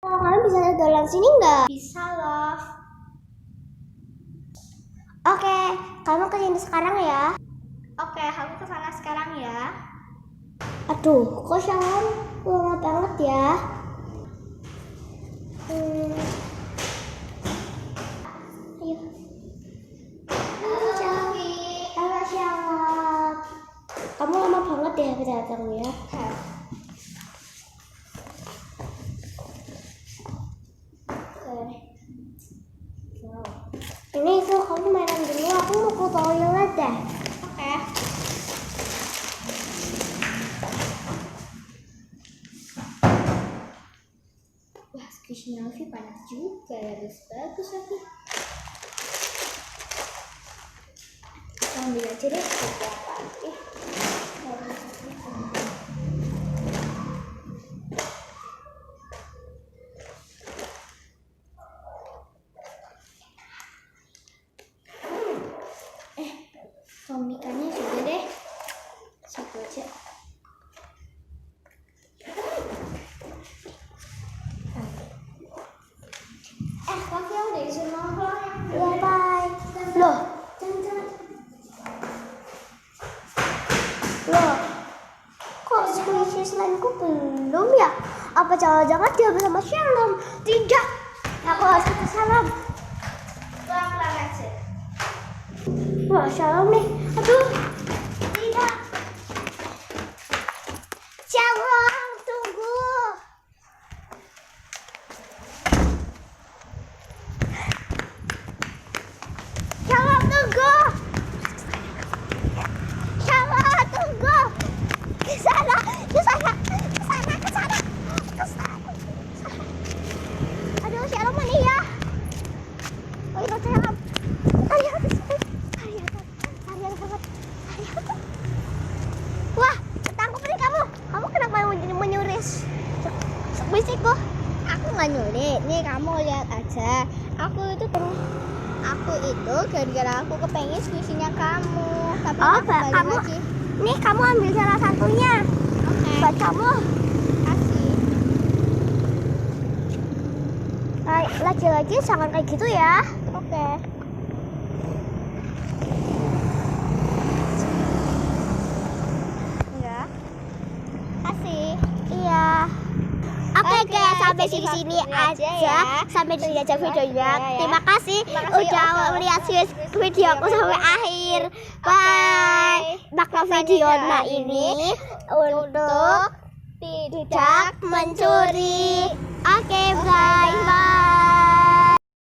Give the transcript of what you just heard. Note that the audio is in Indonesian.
Kalian bisa dolan sini nggak? Bisa, Love. Oke, kamu kesini sekarang ya. Oke, aku kesana sekarang ya. Aduh, kok Shalom lama banget ya. Ayo. Halo Shalom. Kamu lama banget ya datangnya. Ini itu kamu mainan dulu, aku mau ke toilet deh. Oke. Wah, squishy Novi panas juga ya, bagus lagi. Kita ambil aja deh, beberapa lagi. Komikanya juga deh, satu aja. Kaki yang udah isi nongkrong ya. Ya bye. Loh, kok squishy selainku belum ya? Apa jangan-jangan dia bersama Shalom? Tidak, aku harus ke Shalom. Pelan-pelan aja. Wah, Shalom nih. Aduh, tidak. Shalom, tunggu. Shalom, tunggu. Shalom, tunggu. Ke sana, ke sana, ke sana, ke sana, ke sana. Aduh, Shalom mana ya? Oh, itu Shalom. Ayo, wah, ketangkep nih kamu. Kamu kenapa menyuris bisikku? Aku nggak nyulik, nih kamu lihat aja. Aku itu gara-gara aku kepengen squishy-nya kamu. Tapi Oh, aku balik kamu. lagi. Nih kamu ambil salah satunya. Oke. Buat kamu. Kasih. Lagi-lagi jangan kayak gitu ya. Oke. Ya. Kasih. Iya. Oke Oke, guys, sampai jadi di sini waktunya aja aja. ya. Sampai di sini aja videonya. Ya. Terima kasih Terima kasih udah udah melihat nonton video aku sampai akhir. Bye. Maka video ini untuk tidak mencuri. Oke,